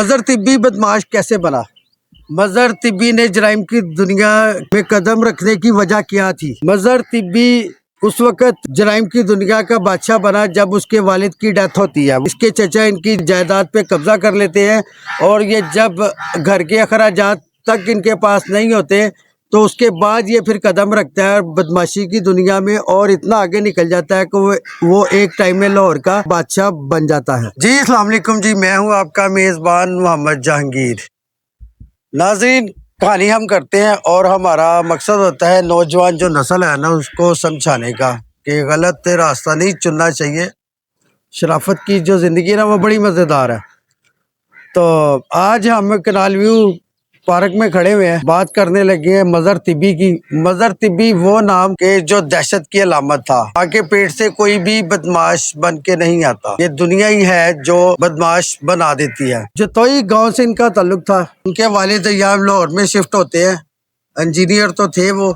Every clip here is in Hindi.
मजहर तिब्बी बदमाश कैसे बना? मजहर तिब्बी ने जराइम की दुनिया में कदम रखने की वजह क्या थी? मजहर तिब्बी उस वक्त जराइम की दुनिया का बादशाह बना जब उसके वालिद की डेथ होती है। इसके चचा इनकी जायदाद पे कब्जा कर लेते हैं और ये जब घर के अखराजात तक इनके पास नहीं होते तो उसके बाद ये फिर कदम रखता है बदमाशी की दुनिया में और इतना आगे निकल जाता है कि वो एक टाइम में लाहौर का बादशाह बन जाता है। जी अस्सलाम वालेकुम जी, मैं हूँ आपका मेज़बान मोहम्मद जहांगीर। नाज़रीन, कहानी हम करते हैं और हमारा मकसद होता है नौजवान जो नस्ल है ना उसको समझाने का कि गलत रास्ता नहीं चुनना चाहिए। शराफत की जो ज़िंदगी है ना वो बड़ी मज़ेदार है। तो आज हम कनाल व्यू पार्क में खड़े हुए हैं, बात करने लगे हैं मजहर तिब्बी की। मजहर तिब्बी वो नाम के जो दहशत की अलामत था। आगे पेट से कोई भी बदमाश बन के नहीं आता, ये दुनिया ही है जो बदमाश बना देती है। जतोई गांव से इनका ताल्लुक था। उनके वालिद यहाँ लाहौर में शिफ्ट होते हैं, इंजीनियर तो थे वो।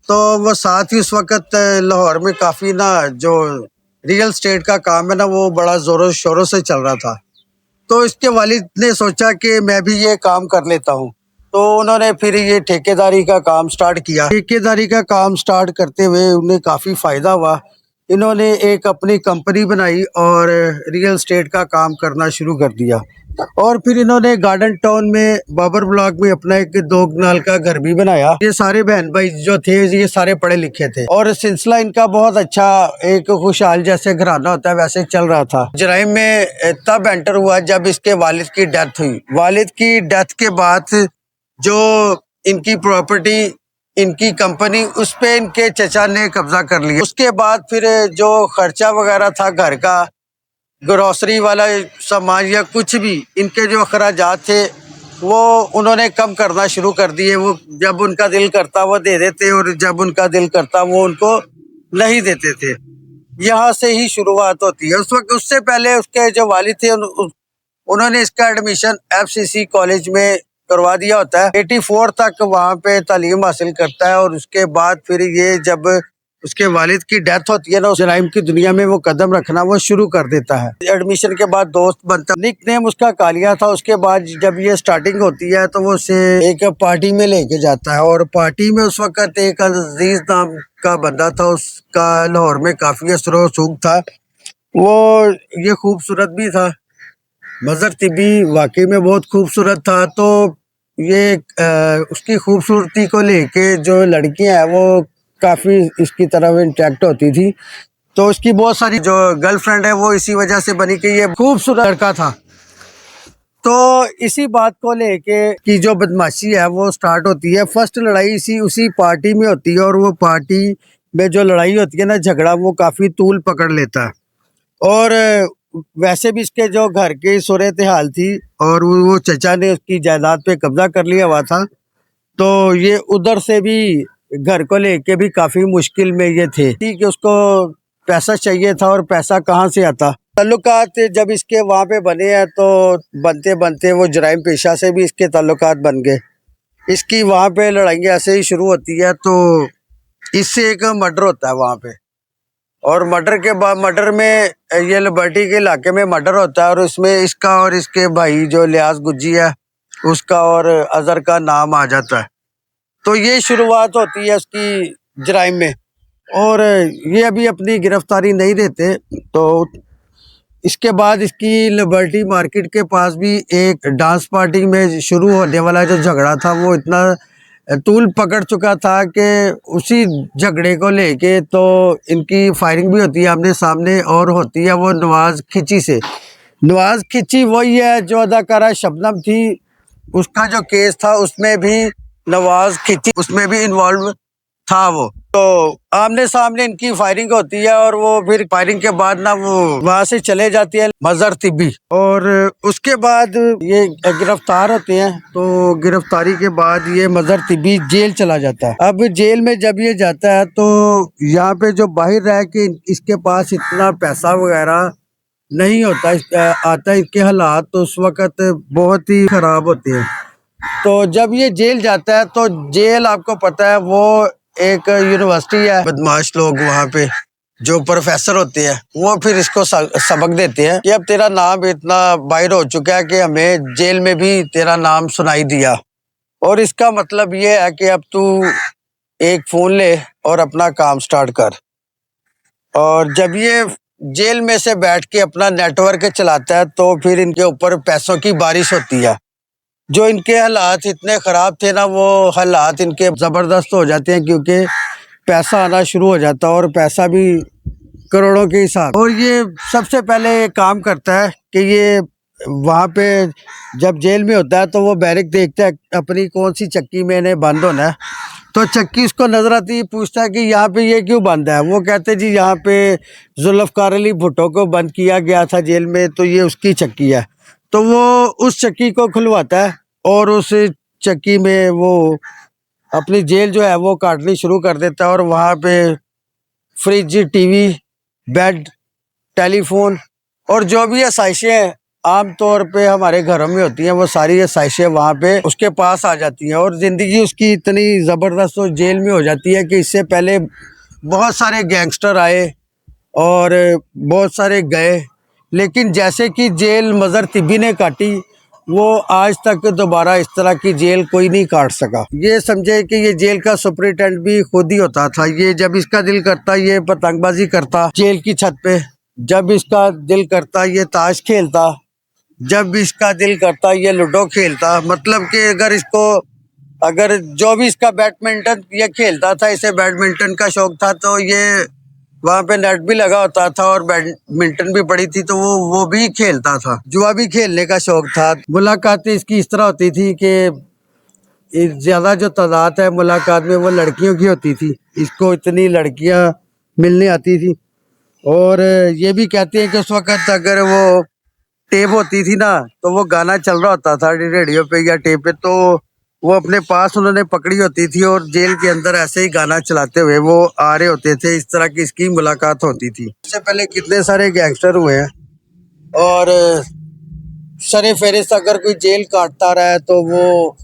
तो वो साथ ही उस वक्त लाहौर में काफ़ी ना जो रियल स्टेट का काम है ना वो बड़ा ज़ोरों शोरों से चल रहा था। तो इसके वालिद ने सोचा कि मैं भी ये काम कर लेता हूँ। तो उन्होंने फिर ये ठेकेदारी का काम स्टार्ट किया। ठेकेदारी का काम स्टार्ट करते हुए उन्हें काफ़ी फ़ायदा हुआ। इन्होंने एक अपनी कंपनी बनाई और रियल स्टेट का काम करना शुरू कर दिया। और फिर इन्होंने गार्डन टाउन में बाबर ब्लॉक में अपना एक 2 कनाल का घर भी बनाया। ये सारे बहन भाई जो थे ये सारे पढ़े लिखे थे और सिलसिला इनका बहुत अच्छा, एक खुशहाल जैसे घराना होता है वैसे चल रहा था। जराइम में तब एंटर हुआ जब इसके वालिद की डेथ हुई। वालिद की डेथ के बाद जो इनकी प्रॉपर्टी, इनकी कंपनी, उस पे इनके चचा ने कब्जा कर लिया। उसके बाद फिर जो खर्चा वगैरह था घर का, ग्रोसरी वाला सामान या कुछ भी, इनके जो अखराजात थे वो उन्होंने कम करना शुरू कर दिए। वो जब उनका दिल करता वो दे देते और जब उनका दिल करता वो उनको नहीं देते थे। यहाँ से ही शुरुआत होती है। उस वक्त उससे पहले उसके जो वालिद थे उन्होंने इसका एडमिशन FCC कॉलेज में करवा दिया होता है। 84 तक वहाँ पे तालीम हासिल करता है और उसके बाद फिर ये जब उसके वालिद की डेथ होती है ना, उस जराइम की दुनिया में वो कदम रखना वो शुरू कर देता है। एडमिशन के बाद दोस्त बनता, निक नेम उसका कालिया था। उसके बाद जब ये स्टार्टिंग होती है तो वो उसे एक पार्टी में लेके जाता है और पार्टी में उस वक्त एक अजीज नाम का बंदा था, उसका लाहौर में काफ़ी असर व रसूख था। वो ये खूबसूरत भी था। मजहर तिब्बी वाकई में बहुत खूबसूरत था। तो ये उसकी खूबसूरती को लेके जो लड़कियां हैं वो काफ़ी इसकी तरफ इंटरेक्ट होती थी। तो उसकी बहुत सारी जो गर्लफ्रेंड है वो इसी वजह से बनी कि ये खूबसूरत लड़का था। तो इसी बात को लेके कि जो बदमाशी है वो स्टार्ट होती है। फर्स्ट लड़ाई उसी पार्टी में होती है और वो पार्टी में जो लड़ाई होती है ना, झगड़ा, वो काफ़ी तूल पकड़ लेता है। और वैसे भी इसके जो घर की सूरत हाल थी और वो चचा ने उसकी जायदाद पे कब्जा कर लिया हुआ था। तो ये उधर से भी घर को लेके भी काफ़ी मुश्किल में ये थे कि उसको पैसा चाहिए था और पैसा कहाँ से आता। ताल्लुकात जब इसके वहाँ पे बने हैं तो बनते बनते वो जराइम पेशा से भी इसके ताल्लुकात बन गए। इसकी वहाँ पे लड़ाइयाँ ऐसे ही शुरू होती है। तो इससे एक मर्डर होता है वहाँ पे और मर्डर के बाद, मर्डर में ये लिबर्टी के इलाके में मर्डर होता है और उसमें इसका और इसके भाई जो लियाज गुज्जी है उसका और अजहर का नाम आ जाता है। तो ये शुरुआत होती है उसकी जराइम में और ये अभी अपनी गिरफ्तारी नहीं देते। तो इसके बाद इसकी लिबर्टी मार्केट के पास भी एक डांस पार्टी में शुरू होने वाला जो झगड़ा था वो इतना तूल पकड़ चुका था कि उसी झगड़े को लेके तो इनकी फायरिंग भी होती है आमने सामने और होती है वो नवाज खिची से। नवाज खिची वही है जो अदाकारा शबनम थी, उसका जो केस था उसमें भी नवाज खिची उसमें भी इन्वॉल्व था वो। तो आमने सामने इनकी फायरिंग होती है और वो फिर फायरिंग के बाद ना वो वहां से चले जाती है मजहर तिब्बी और उसके बाद ये गिरफ्तार होते हैं। तो गिरफ्तारी के बाद ये मजहर तिब्बी जेल चला जाता है। अब जेल में जब ये जाता है तो यहाँ पे जो बाहर रह के इसके पास इतना पैसा वगैरह नहीं होता आता, इसके हालात तो उस वक्त बहुत ही खराब होते हैं। तो जब ये जेल जाता है तो जेल आपको पता है वो एक यूनिवर्सिटी है। बदमाश लोग वहाँ पे जो प्रोफेसर होते हैं वो फिर इसको सबक देते हैं कि अब तेरा नाम इतना वायरल हो चुका है कि हमें जेल में भी तेरा नाम सुनाई दिया। और इसका मतलब ये है कि अब तू एक फोन ले और अपना काम स्टार्ट कर। और जब ये जेल में से बैठ के अपना नेटवर्क चलाता है तो फिर इनके ऊपर पैसों की बारिश होती है। जो इनके हालात इतने ख़राब थे ना, वो हालात इनके ज़बरदस्त हो जाते हैं क्योंकि पैसा आना शुरू हो जाता है और पैसा भी करोड़ों के हिसाब। और ये सबसे पहले ये काम करता है कि ये वहाँ पे जब जेल में होता है तो वो बैरिक देखता है अपनी कौन सी चक्की में इन्हें बंद होना है। तो चक्की उसको नजर आती है, पूछता है कि यहाँ पे ये क्यों बंद है। वो कहते जी यहाँ पे जुल्फ़िकार अली भुट्टो को बंद किया गया था जेल में, तो ये उसकी चक्की है। तो वो उस चक्की को खुलवाता है और उस चक्की में वो अपनी जेल जो है वो काटनी शुरू कर देता है। और वहाँ पे फ्रिज, टीवी, बेड, टेलीफोन और जो भी आसाइशें आम तौर पे हमारे घरों में होती हैं वो सारी आसाइशें वहाँ पे उसके पास आ जाती हैं। और ज़िंदगी उसकी इतनी ज़बरदस्त और जेल में हो जाती है कि इससे पहले बहुत सारे गैंगस्टर आए और बहुत सारे गए, लेकिन जैसे कि जेल मज़र तिब्बी ने काटी वो आज तक दोबारा इस तरह की जेल कोई नहीं काट सका। ये समझे कि ये जेल का सुपरिटेंडेंट भी खुद ही होता था। ये जब इसका दिल करता ये पतंगबाजी करता जेल की छत पे, जब इसका दिल करता ये ताश खेलता, जब इसका दिल करता ये लूडो खेलता। मतलब कि अगर जो भी इसका बैडमिंटन ये खेलता था, इसे बैडमिंटन का शौक था तो ये वहाँ पे नेट भी लगा होता था और बैडमिंटन भी पड़ी थी तो वो भी खेलता था। जुआ भी खेलने का शौक था। मुलाकातें इसकी इस तरह होती थी कि ज़्यादा जो तादाद है मुलाकात में वो लड़कियों की होती थी। इसको इतनी लड़कियाँ मिलने आती थी। और ये भी कहते हैं कि उस वक़्त अगर वो टेप होती थी ना तो वो गाना चल रहा होता था रेडियो पे या टेप पे, तो वो अपने पास उन्होंने पकड़ी होती थी और जेल के अंदर ऐसे ही गाना चलाते हुए वो आ रहे होते थे। इस तरह की इसकी मुलाकात होती थी। इससे पहले कितने सारे गैंगस्टर हुए हैं और सरे फेरिस्त अगर कोई जेल काटता रहा है तो वो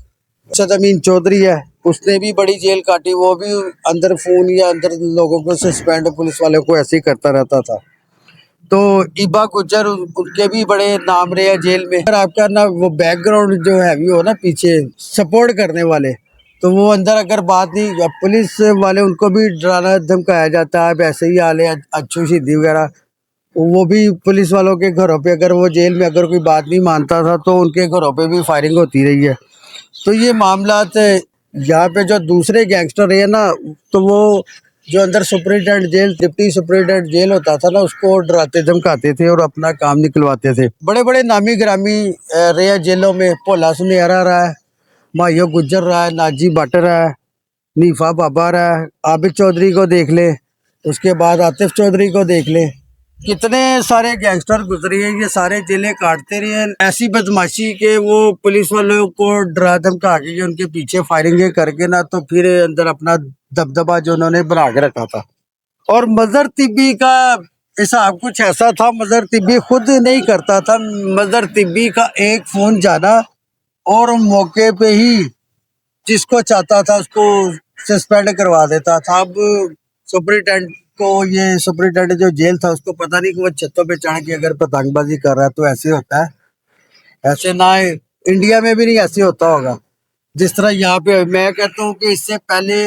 असद अमीन चौधरी है, उसने भी बड़ी जेल काटी। वो भी अंदर फोन या अंदर लोगों को सस्पेंड, पुलिस वालों को ऐसे ही करता रहता था। तो इबा गुज्जर उनके भी बड़े नाम रहे हैं जेल में। अगर आपका ना वो बैकग्राउंड जो हैवी हो ना पीछे सपोर्ट करने वाले, तो वो अंदर अगर बात नहीं, पुलिस वाले उनको भी डराना धमकाया जाता है। अब ऐसे ही हाल है अच्छू शहीदी वगैरह, वो भी पुलिस वालों के घरों पे अगर वो जेल में अगर कोई बात नहीं मानता था तो उनके घरों पे भी फायरिंग होती रही है। तो ये मामलात यहाँ पे जो दूसरे गैंगस्टर रहे ना, तो वो जो अंदर superintendent jail, deputy superintendent jail होता था ना, उसको डराते धमकाते थे और अपना काम निकलवाते थे। बड़े बड़े नामी ग्रामी रहे जेलों में। भोला सुनहरा रहा है, माहियो गुज्जर रहा है, नाजी भट्ट रहा है, नीफा बाबा रहा है, आबिद चौधरी को देख ले, उसके बाद आतिफ चौधरी को देख ले। कितने सारे गैंगस्टर गुजरे हैं, ये सारे जेलें काटते रहे हैं। ऐसी बदमाशी के वो पुलिस वालों को डरा धमका के उनके पीछे फायरिंग करके ना, तो फिर अंदर अपना दबदबा जो उन्होंने बना के रखा था। और मजहर तिब्बी का हिसाब कुछ ऐसा था, मजहर तिब्बी खुद नहीं करता था। मजहर तिब्बी का एक फोन जाना और मौके पे ही जिसको चाहता था उसको सस्पेंड करवा देता था। अब सुपरिटेंडेंट को, ये सुपरिटेंडेंट जो जेल था उसको पता नहीं कि वो छतों पे चढ़ के अगर पतंगबाजी कर रहा है तो ऐसे होता है। ऐसे ना इंडिया में भी नहीं ऐसे होता होगा जिस तरह यहाँ पे। मैं कहता हूँ कि इससे पहले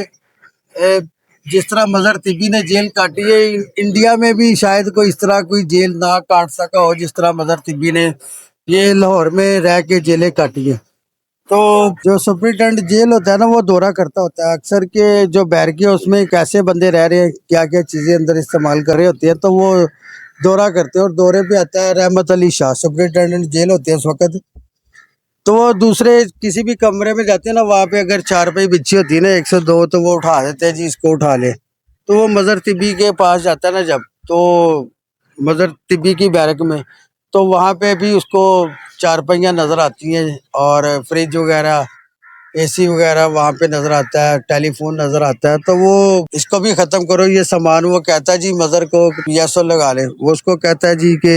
जिस तरह मजहर तिब्बी ने जेल काटी है, इंडिया में भी शायद कोई इस तरह कोई जेल ना काट सका हो जिस तरह मजहर तिब्बी ने ये लाहौर में रह के जेलें काटी है। तो जो सुपरिटेंडेंट जेल होता है ना वो दौरा करता होता है अक्सर के जो बैरकी है उसमें कैसे बंदे रह रहे हैं, क्या क्या चीज़ें अंदर इस्तेमाल कर रहे होते हैं, तो वो दौरा करते हैं। और दौरे पे आता है रहमत अली शाह, सुपरिटेंडेंट जेल होते हैं उस वक्त। तो वो दूसरे किसी भी कमरे में जाते हैं ना, वहाँ पे अगर चारपाई बिछी होती है ना 102, तो वो उठा देते हैं जी इसको उठा ले। तो वो मजहर तिब्बी के पास जाता है ना जब, तो मजहर तिब्बी की बैरक में, तो वहाँ पे भी उसको चारपाइयाँ नज़र आती हैं और फ्रिज वगैरह, एसी वगैरह वहाँ पे नज़र आता है, टेलीफोन नज़र आता है। तो वो इसको भी ख़त्म करो ये सामान। वो कहता है जी मज़हर को PSO लगा ले। वो उसको कहता है जी कि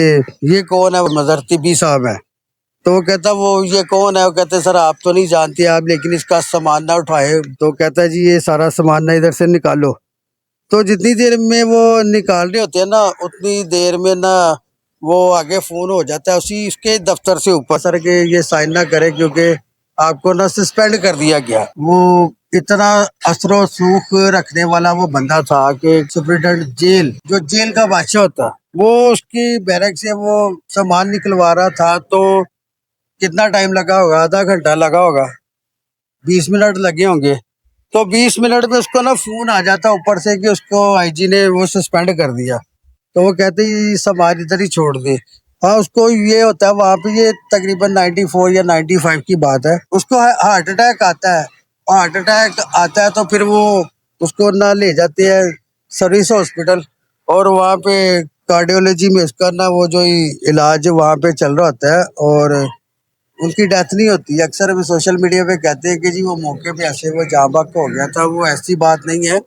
ये कौन है, मज़हर तिब्बी साहब है। तो वो कहता वो ये कौन है। वो कहते सर आप तो नहीं जानते आप, लेकिन इसका सामान ना उठाए। तो कहता है जी ये सारा सामान ना इधर से निकालो। तो जितनी देर में वो निकाल रहे होते हैं ना, उतनी देर में ना वो आगे फोन हो जाता है उसी उसके दफ्तर से ऊपर सर के ये साइन ना करे, क्योंकि आपको ना सस्पेंड कर दिया गया। वो इतना असरो सूख रखने वाला वो बंदा था कि सुप्रिटेंडेंट जेल, जो जेल का बादशाह होता, वो उसकी बैरक से वो सामान निकलवा रहा था। तो कितना टाइम लगा होगा? आधा घंटा लगा होगा, 20 मिनट लगे होंगे। तो 20 मिनट में उसको ना फोन आ जाता ऊपर से कि उसको आईजी ने वो सस्पेंड कर दिया। तो वो कहते ये समाज इधर ही छोड़ दे। हाँ, उसको ये होता है वहाँ पे, ये तकरीबन 94 या 95 की बात है, उसको हार्ट अटैक आता है। हार्ट अटैक आता है तो फिर वो उसको ना ले जाते हैं सर्विस हॉस्पिटल, और वहाँ पे कार्डियोलॉजी में उसका ना वो जो इलाज वहाँ पे चल रहा होता है, और उनकी डेथ नहीं होती। अक्सर हम सोशल मीडिया पे कहते हैं कि जी वो मौके पे ऐसे वो जाँ बहक हो गया था, वो ऐसी बात नहीं है।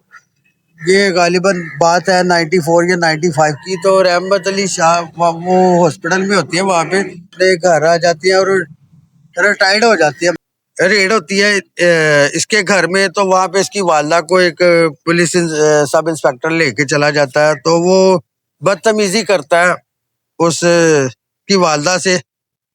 ये गालिबन बात है 94 या 95 की। तो रहमत अली शाह वो हॉस्पिटल में होती है, वहाँ पे अपने घर आ जाती है और रिटायर्ड हो जाती है। रेड होती है इसके घर में, तो वहाँ पे इसकी वालदा को एक पुलिस सब इंस्पेक्टर लेके चला जाता है। तो वो बदतमीजी करता है उस की वालदा से।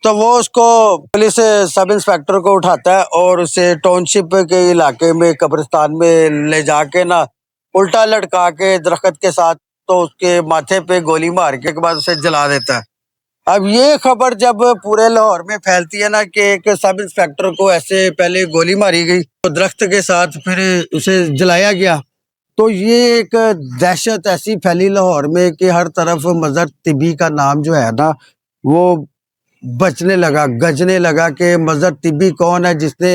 तो वो उसको पुलिस सब इंस्पेक्टर को उठाता है और उसे टाउनशिप के इलाके में कब्रिस्तान में ले जाके ना उल्टा लटका के दरख्त के साथ, तो उसके माथे पे गोली मार के बाद उसे जला देता है। अब ये खबर जब पूरे लाहौर में फैलती है ना कि एक सब इंस्पेक्टर को ऐसे पहले गोली मारी गई, तो दरख्त के साथ फिर उसे जलाया गया, तो ये एक दहशत ऐसी फैली लाहौर में कि हर तरफ मजहर तिब्बी का नाम जो है ना वो बचने लगा, गजने लगा कि मजहर तिब्बी कौन है जिसने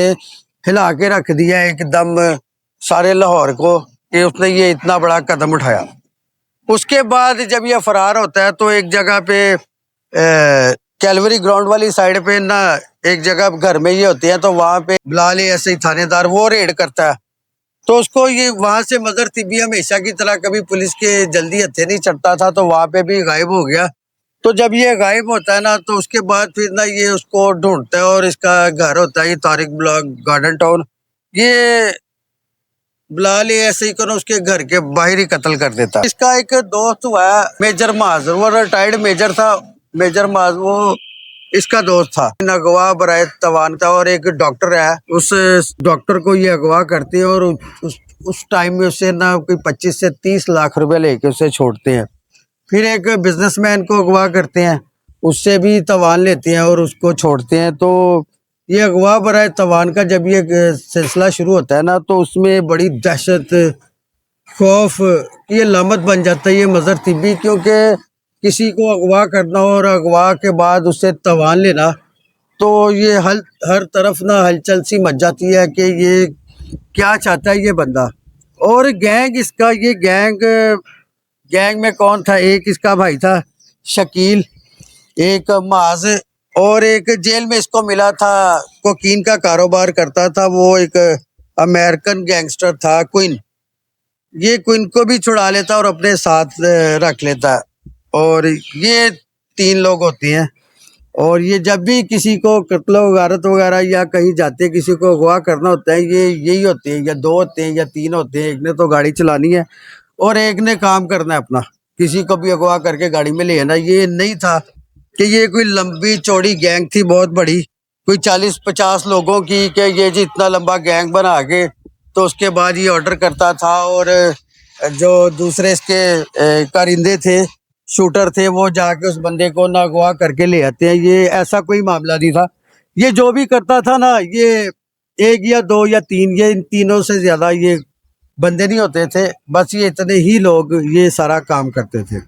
हिला के रख दिया एकदम सारे लाहौर को, कि उसने ये इतना बड़ा कदम उठाया। उसके बाद जब ये फरार होता है तो एक जगह पे कैलवरी ग्राउंड वाली साइड पे ना एक जगह घर में ये होते हैं, तो वहाँ पे बिलाल ऐसे ही थानेदार वो रेड करता है। तो उसको ये वहां से मजहर तिब्बी हमेशा की तरह कभी पुलिस के जल्दी हथे नहीं चढ़ता था, तो वहां पे भी गायब हो गया। तो जब ये गायब होता है ना, तो उसके बाद फिर ना ये उसको ढूंढता है, और इसका घर होता है ये तारिक ब्लॉक गार्डन टाउन। ये बिलाल ऐसे ही करो उसके घर के बाहर ही कत्ल कर देता है। इसका एक दोस्त हुआ मेजर माज, वो रिटायर्ड मेजर था। मेजर माज वो इसका दोस्त था, अगवा बराए तवान था, और एक डॉक्टर है, उस डॉक्टर को ये अगवा करते हैं और उस टाइम में उससे ना कोई 25 से 30 लाख रुपए लेके उसे छोड़ते हैं। फिर एक बिजनेसमैन को अगवा करते हैं, उससे भी तवान लेते हैं और उसको छोड़ते हैं। तो ये अगवा बराए तवान का जब ये सिलसिला शुरू होता है ना, तो उसमें बड़ी दहशत, खौफ, ये लामत बन जाता है ये मजहर तिब्बी, क्योंकि किसी को अगवा करना और अगवा के बाद उससे तवान लेना, तो ये हर तरफ ना हलचल सी मच जाती है कि ये क्या चाहता है ये बंदा। और गैंग इसका, ये गैंग में कौन था? एक इसका भाई था शकील, एक माज, और एक जेल में इसको मिला था कोकीन का कारोबार करता था, वो एक अमेरिकन गैंगस्टर था क्विन। ये क्विन को भी छुड़ा लेता और अपने साथ रख लेता, और ये 3 लोग होते हैं। और ये जब भी किसी को कत्ल गारत वगैरह या कहीं जाते किसी को अगवा करना होता है, ये यही होते हैं, या 2 होते हैं या 3 होते हैं। एक ने तो गाड़ी चलानी है और एक ने काम करना है अपना, किसी को भी अगवा करके गाड़ी में ले आना। ये नहीं था कि ये कोई लंबी चौड़ी गैंग थी बहुत बड़ी, कोई 40-50 लोगों की, कि ये जी इतना लंबा गैंग बना के तो उसके बाद ये ऑर्डर करता था, और जो दूसरे इसके कारिंदे थे, शूटर थे, वो जाके उस बंदे को ना अगवा करके ले आते हैं। ये ऐसा कोई मामला नहीं था। ये जो भी करता था ना, ये 1 या 2 या 3, ये इन तीनों से ज्यादा ये बंदे नहीं होते थे, बस ये इतने ही लोग ये सारा काम करते थे।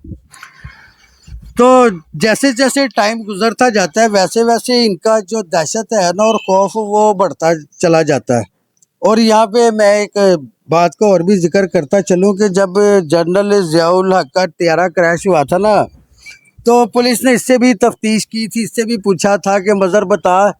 तो जैसे जैसे टाइम गुजरता जाता है वैसे वैसे इनका जो दहशत है ना और खौफ वो बढ़ता चला जाता है। और यहाँ पे मैं एक बात को और भी जिक्र करता चलूँ कि जब जनरल ज़ियाउल हक का त्यारा क्रैश हुआ था ना, तो पुलिस ने इससे भी तफ्तीश की थी, इससे भी पूछा था कि मज़र बता,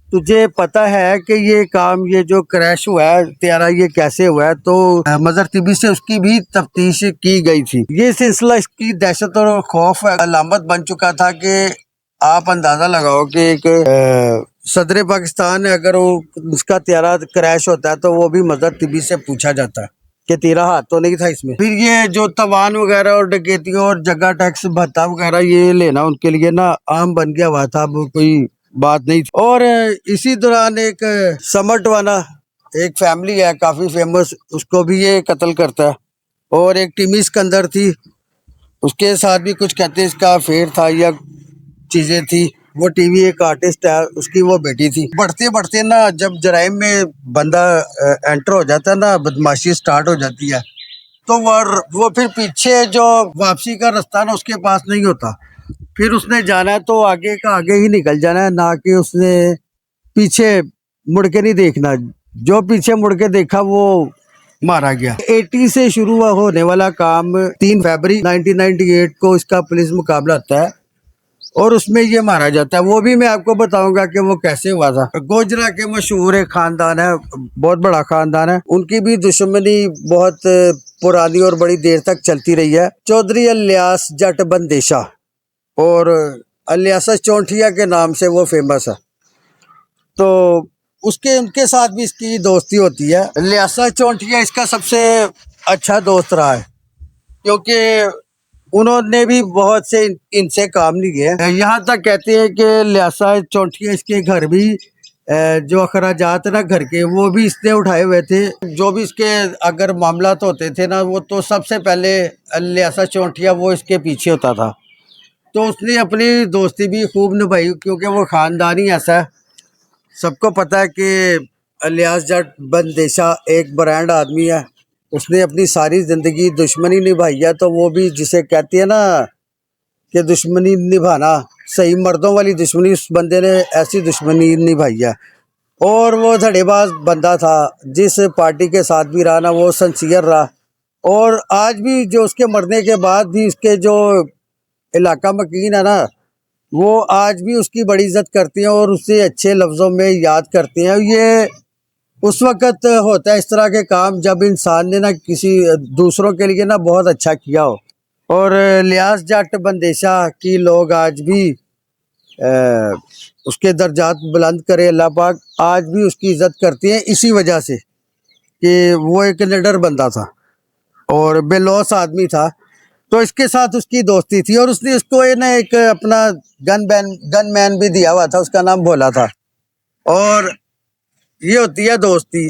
तुझे पता है कि ये काम, ये जो क्रैश हुआ है त्यारा, ये कैसे हुआ है? तो मज़र तिब्बी से उसकी भी तफ्तीश की गई थी। ये सिलसिला इसकी दहशत और खौफ अलामत बन चुका था कि आप अंदाज़ा लगाओ कि एक सदर पाकिस्तान अगर वो उसका त्यारा क्रैश होता है तो वो भी मज़र तिब्बी से पूछा जाता है। कि तेरा हाथ तो नहीं था इसमें। फिर ये जो तवान वगैरह और डकैतियों और जगह टैक्स भत्ता वगैरह ये लेना उनके लिए ना आम बन गया हुआ था, वो कोई बात नहीं थी। और इसी दौरान एक समटवाना एक फैमिली है काफी फेमस, उसको भी ये कत्ल करता है। और एक टिमी सिकंदर थी, उसके साथ भी कुछ कहते हैं इसका अफेयर था या चीजें थी। वो टीवी एक आर्टिस्ट है, उसकी वो बेटी थी। बढ़ते बढ़ते ना जब जराइम में बंदा एंटर हो जाता है ना, बदमाशी स्टार्ट हो जाती है, तो वो फिर पीछे जो वापसी का रास्ता ना उसके पास नहीं होता। फिर उसने जाना है तो आगे का आगे ही निकल जाना है, ना कि उसने पीछे मुड़ के नहीं देखना। जो पीछे मुड़ के देखा वो मारा गया। 80 से शुरू होने वाला काम 3 फरवरी 1998 को इसका पुलिस मुकाबला होता है और उसमें ये मारा जाता है। वो भी मैं आपको बताऊंगा कि वो कैसे हुआ था। गोजरा के मशहूर एक खानदान है, बहुत बड़ा खानदान है, उनकी भी दुश्मनी बहुत पुरानी और बड़ी देर तक चलती रही है। चौधरी अलियास जट बंदेशा और अलियासा चौंठिया के नाम से वो फेमस है। तो उनके साथ भी इसकी दोस्ती होती है। लियासा चौंठिया इसका सबसे अच्छा दोस्त रहा है, क्योंकि उन्होंने भी बहुत से इनसे काम लिए। यहाँ तक कहते हैं कि लियासा चौंठिया इसके घर भी जो अखराजात ना घर के, वो भी इसने उठाए हुए थे। जो भी इसके अगर मामला तो होते थे ना, वो तो सबसे पहले लियासा चौंठिया वो इसके पीछे होता था। तो उसने अपनी दोस्ती भी खूब निभाई, क्योंकि वो खानदानी ऐसा है। सबको पता है कि अलियास जट बंदेशा एक ब्रांड आदमी है, उसने अपनी सारी ज़िंदगी दुश्मनी निभाई है। तो वो भी जिसे कहती है ना कि दुश्मनी निभाना, सही मर्दों वाली दुश्मनी, उस बंदे ने ऐसी दुश्मनी निभाई है। और वो धड़ेबाज बंदा था, जिस पार्टी के साथ भी रहा ना वो सिंसियर रहा। और आज भी जो उसके मरने के बाद भी उसके जो इलाका मकीन है ना, वो आज भी उसकी बड़ी इज्जत करती हैं और उसे अच्छे लफ्ज़ों में याद करते हैं। ये उस वक़्त होता है इस तरह के काम जब इंसान ने ना किसी दूसरों के लिए ना बहुत अच्छा किया हो। और लियास जट बंदेशा की लोग आज भी उसके दर्जात बुलंद करे अल्लाह पाक, आज भी उसकी इज़्ज़त करती हैं इसी वजह से कि वो एक निडर बंदा था और बेलौस आदमी था। तो इसके साथ उसकी दोस्ती थी और उसने उसको ना एक अपना गन मैन भी दिया हुआ था, उसका नाम भोला था। और ये होती है दोस्ती,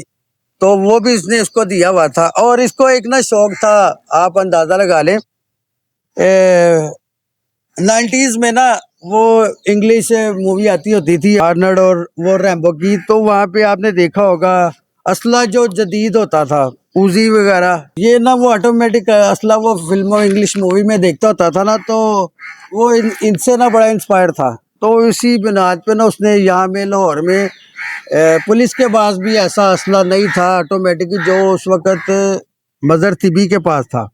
तो वो भी इसने उसको दिया हुआ था। और इसको एक ना शौक था, आप अंदाज़ा लगा लें, 90s में ना वो इंग्लिश मूवी आती होती थी आर्नल्ड और वो रैम्बो की, तो वहाँ पे आपने देखा होगा असला जो जदीद होता था, उजी वगैरह, ये ना वो ऑटोमेटिक असला वो फिल्मों इंग्लिश मूवी में देखता होता था ना, तो वो इनसे ना बड़ा इंस्पायर था। तो इसी बुनियाद पे ना उसने यहाँ में लाहौर में पुलिस के पास भी ऐसा असला नहीं था ऑटोमेटिक जो उस वक़्त मज़र तिबी के पास था।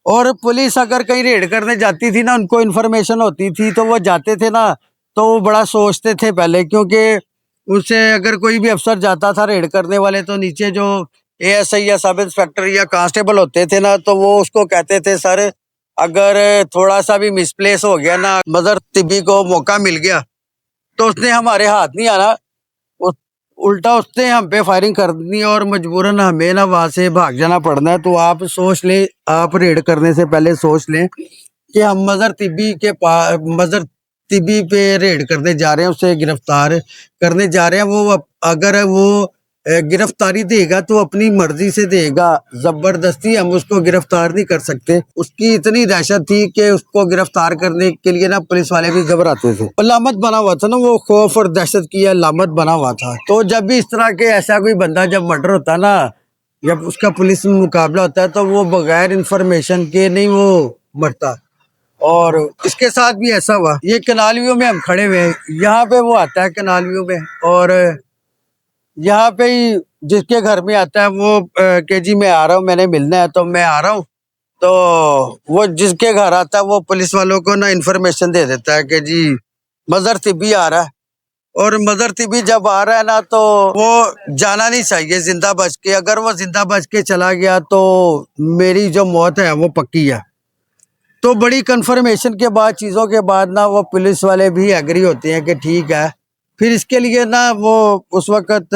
और पुलिस अगर कहीं रेड करने जाती थी ना, उनको इन्फॉर्मेशन होती थी तो वो जाते थे ना, तो वो बड़ा सोचते थे पहले, क्योंकि उससे अगर कोई भी अफसर जाता था रेड करने वाले, तो नीचे जो एएसआई या सब इंस्पेक्टर या कांस्टेबल होते थे ना, तो वो उसको कहते थे सर अगर थोड़ा सा भी मिसप्लेस हो गया ना, मदर तिब्बी को मौका मिल गया तो उसने हमारे हाथ नहीं आना, उल्टा उसने हम पे फायरिंग करनी और मजबूरन हमें ना वहां से भाग जाना पड़ना है। तो आप सोच लें, आप रेड करने से पहले सोच लें कि हम मज़र तिब्बी के पास, मज़र तिब्बी पे रेड करने जा रहे हैं, उसे गिरफ्तार करने जा रहे हैं। वो अगर वो गिरफ्तारी देगा तो अपनी मर्जी से देगा, जबरदस्ती हम उसको गिरफ्तार नहीं कर सकते। उसकी इतनी दहशत थी कि उसको गिरफ्तार करने के लिए ना पुलिस वाले भी घबराते थे। अलामत बना हुआ था ना, वो खौफ और दहशत की अलामत बना हुआ था। तो जब भी इस तरह के ऐसा कोई बंदा जब मर्डर होता ना, जब उसका पुलिस में मुकाबला होता है, तो वो बगैर इंफॉर्मेशन के नहीं वो मरता। और इसके साथ भी ऐसा हुआ। ये कनाल व्यू में हम खड़े हुए हैं, यहाँ पे वो आता है कनाल व्यू में, और यहाँ पे ही जिसके घर में आता है वो के जी मैं आ रहा हूँ, मैंने मिलना है तो मैं आ रहा हूँ। तो वो जिसके घर आता है वो पुलिस वालों को ना इन्फॉर्मेशन दे देता है कि जी मज़र तिब्बी आ रहा है। और मज़र तिब्बी जब आ रहा है ना, तो वो जाना नहीं चाहिए जिंदा बच के। अगर वो जिंदा बच के चला गया तो मेरी जो मौत है वो पक्की है। तो बड़ी कंफर्मेशन के बाद, चीज़ों के बाद ना, वो पुलिस वाले भी एग्री होते हैं कि ठीक है। फिर इसके लिए ना वो उस वक़्त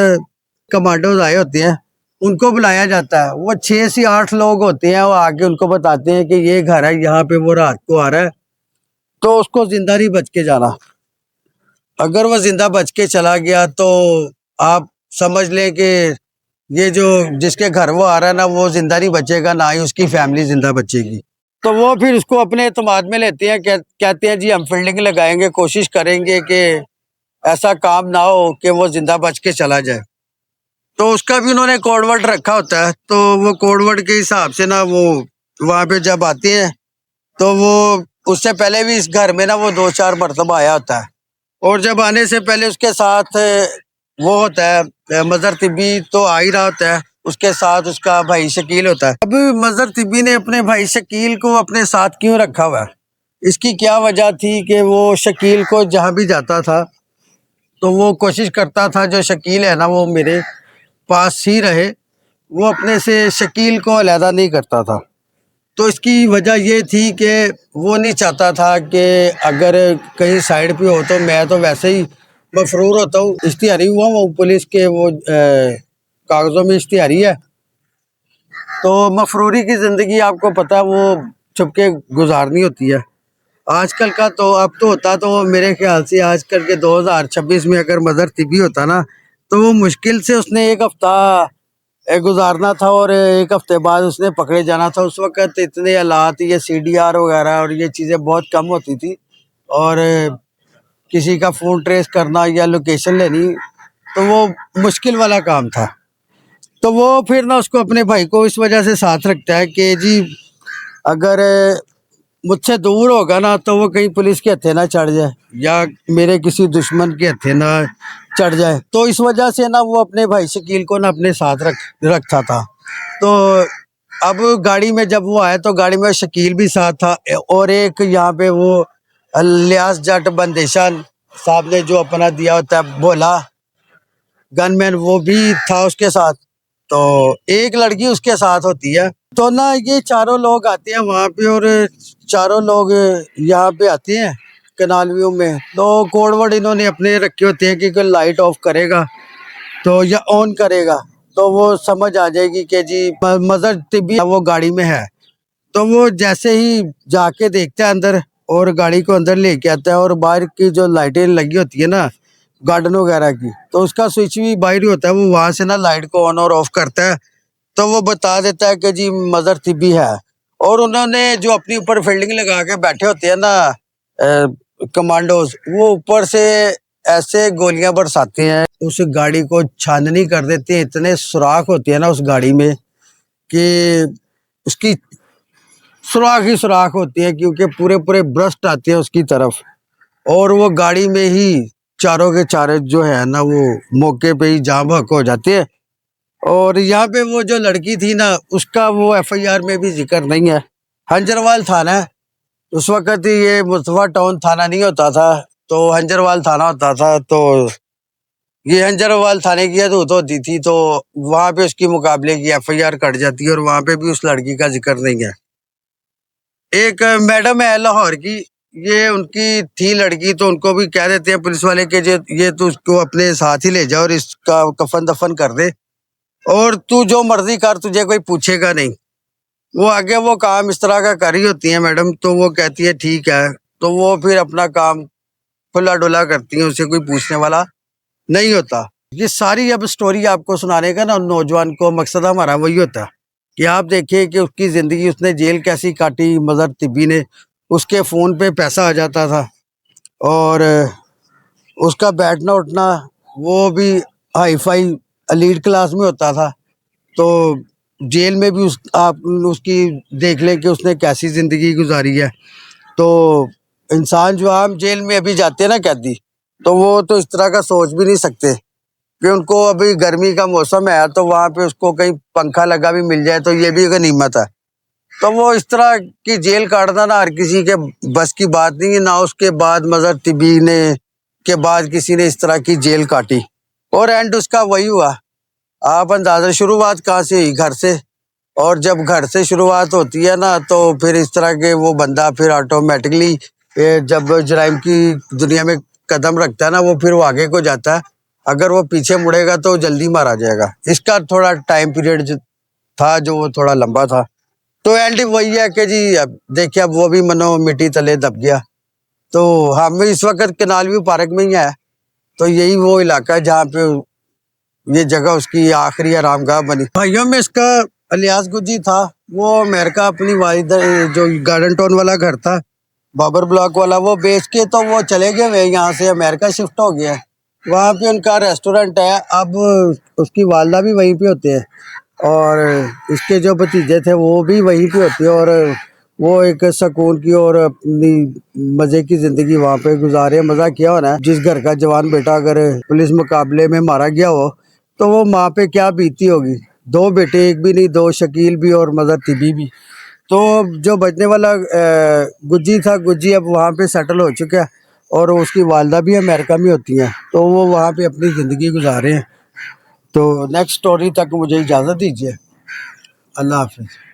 कमांडोज आए होते हैं उनको बुलाया जाता है। वो 6 से 8 लोग होते हैं, वो आके उनको बताते हैं कि ये घर है, यहाँ पे वो रात को आ रहा है, तो उसको जिंदा नहीं बच के जाना। अगर वो जिंदा बच के चला गया तो आप समझ लें कि ये जो जिसके घर वो आ रहा है ना, वो जिंदा नहीं बचेगा, ना ही उसकी फैमिली जिंदा बचेगी। तो वो फिर उसको अपने एतमाद में लेते हैं, कहते हैं जी हम फील्डिंग लगाएंगे, कोशिश करेंगे कि ऐसा काम ना हो कि वो जिंदा बच के चला जाए। तो उसका भी उन्होंने कोडवर्ड रखा होता है, तो वो कोडवर्ड के हिसाब से ना वो वहाँ पे जब आते हैं तो वो उससे पहले भी इस घर में ना वो 2-4 मरतबा आया होता है, और जब आने से पहले उसके साथ वो होता है मजहर तिब्बी, तो आ ही रहा होता है, उसके साथ उसका भाई शकील होता है। अब मजहर तिब्बी ने अपने भाई शकील को अपने साथ क्यों रखा हुआ है, इसकी क्या वजह थी कि वो शकील को जहाँ भी जाता था तो वो कोशिश करता था जो शकील है ना वो मेरे पास ही रहे, वो अपने से शकील को अलहदा नहीं करता था। तो इसकी वजह ये थी कि वो नहीं चाहता था कि अगर कहीं साइड पे हो तो मैं तो वैसे ही मफरूर होता हूँ, इश्तिहारी हुआ वो पुलिस के वो कागज़ों में इश्तिहारी है, तो मफरूरी की ज़िंदगी आपको पता है वो छुप के गुजारनी होती है। आजकल का तो अब तो होता तो मेरे ख्याल से आजकल के 2026 में अगर मदर तिबी होता ना, तो वो मुश्किल से उसने 1 हफ्ता गुजारना था और 1 हफ्ते बाद उसने पकड़े जाना था। उस वक़्त इतने हालात, ये सीडीआर वगैरह और ये चीज़ें बहुत कम होती थी, और किसी का फ़ोन ट्रेस करना या लोकेशन लेनी तो वो मुश्किल वाला काम था। तो वो फिर ना उसको अपने भाई को इस वजह से साथ रखता है कि जी अगर मुझसे दूर होगा ना तो वो कहीं पुलिस के हत्थे ना चढ़ जाए या मेरे किसी दुश्मन के हत्थे ना चढ़ जाए। तो इस वजह से ना वो अपने भाई शकील को ना अपने साथ रखता था। तो अब गाड़ी में जब वो आया तो गाड़ी में शकील भी साथ था, और एक यहाँ पे वो लियास जट बंदेशान साहब ने जो अपना दिया होता है बोला गनमैन, वो भी था उसके साथ। तो एक लड़की उसके साथ होती है। तो ना ये चारों लोग आते हैं वहाँ पे, और चारों लोग यहाँ पे आते हैं कनाल व्यू में। तो कोडवर्ड इन्होंने अपने रखे होते हैं कि कोई लाइट ऑफ करेगा तो या ऑन करेगा तो वो समझ आ जाएगी कि जी मजहर तिब्बी वो गाड़ी में है। तो वो जैसे ही जाके देखता है अंदर और गाड़ी को अंदर लेके आता है, और बाहर की जो लाइटें लगी होती है ना गार्डन वगैरह की, तो उसका स्विच भी बाहर ही होता है, वो वहां से ना लाइट को ऑन और ऑफ करता है, तो वो बता देता है कि जी मजहर तिब्बी है। और उन्होंने जो अपनी ऊपर फील्डिंग लगा के बैठे होते हैं ना कमांडोज, वो ऊपर से ऐसे गोलियां बरसाते हैं, उस गाड़ी को छाननी कर देते हैं। इतने सुराख होते हैं ना उस गाड़ी में कि उसकी सुराख ही सुराख होती है, क्योंकि पूरे पूरे ब्रस्ट आते हैं उसकी तरफ, और वो गाड़ी में ही चारों के चारे जो है ना वो मौके पे ही जाम बहक हो जाते हैं। और यहाँ पे वो जो लड़की थी ना उसका वो एफआईआर में भी जिक्र नहीं है। हंजरवाल थाना है, उस वक्त ये मुस्तफा टाउन थाना नहीं होता था, तो हंजरवाल थाना होता था। तो ये हंजरवाल थाने की हदूद होती थी, तो वहाँ पे उसकी मुकाबले की एफआईआर कट जाती है, और वहाँ पे भी उस लड़की का जिक्र नहीं है। एक मैडम है लाहौर की, ये उनकी थी लड़की, तो उनको भी कह देते हैं पुलिस वाले कि ये तू उसको अपने साथ ही ले जा और इसका कफन दफन कर दे, और तू जो मर्जी कर, तुझे कोई पूछेगा नहीं। वो आगे वो काम इस तरह का कर रही होती है मैडम, तो वो कहती है ठीक है, तो वो फिर अपना काम खुला डुला करती है, उसे कोई पूछने वाला नहीं होता। ये सारी अब स्टोरी आपको सुनाने का ना नौजवान को मकसद हमारा वही होता है कि आप देखिए कि उसकी ज़िंदगी उसने जेल कैसी काटी मजहर तिब्बी ने। उसके फ़ोन पे पैसा आ जाता था, और उसका बैठना उठना वो भी हाई फाई एलीट क्लास में होता था। तो जेल में भी आप उसकी देख लें कि उसने कैसी ज़िंदगी गुजारी है। तो इंसान जो आम जेल में अभी जाते हैं ना कैदी, तो वो तो इस तरह का सोच भी नहीं सकते कि उनको अभी गर्मी का मौसम है तो वहाँ पे उसको कहीं पंखा लगा भी मिल जाए तो ये भी गनीमत है। तो वो इस तरह की जेल काटना ना हर किसी के बस की बात नहीं है। ना उसके बाद मजहर तिब्बी ने के बाद किसी ने इस तरह की जेल काटी, और एंड उसका वही हुआ। आप अंदाजा शुरुआत कहाँ से हुई, घर से, और जब घर से शुरुआत होती है ना तो फिर इस तरह के वो बंदा फिर ऑटोमेटिकली जब जराइम की दुनिया में कदम रखता है ना वो फिर वो आगे को जाता है, अगर वो पीछे मुड़ेगा तो जल्दी मारा जाएगा। इसका थोड़ा टाइम पीरियड था जो वो थोड़ा लंबा था। तो एंड वही है कि जी अब देखिए अब वो भी मनो मिट्टी तले दब गया। तो हम इस वक्त कनाल व्यू पार्क में ही है। तो यही वो इलाका है जहाँ पे ये जगह उसकी आखिरी आरामगाह बनी। भाइयों में इसका अलियास गुज्जी था। वो अमेरिका अपनी वालिदा जो गार्डन टाउन वाला घर था बाबर ब्लॉक वाला, वो बेच के तो वो चले गए वे यहाँ से अमेरिका शिफ्ट हो गया। वहाँ पे उनका रेस्टोरेंट है। अब उसकी वालदा भी वहीं पे होते हैं और इसके जो भतीजे थे वो भी वहीं पे होते हैं। और वो एक सुकून की और अपनी मज़े की ज़िंदगी वहाँ पे गुजारे। मज़ा किया होना है। जिस घर का जवान बेटा अगर पुलिस मुकाबले में मारा गया हो तो वो माँ पे क्या बीती होगी। दो बेटे, एक भी नहीं दो, शकील भी और मज़र तिबी भी। तो जो बचने वाला गुज्जी था, गुज्जी अब वहाँ पे सेटल हो चुका है और उसकी वालदा भी अमेरिका में होती हैं। तो वो वहाँ पे अपनी ज़िंदगी गुजारे हैं। तो नेक्स्ट स्टोरी तक मुझे इजाज़त दीजिए। अल्लाह हाफिज़।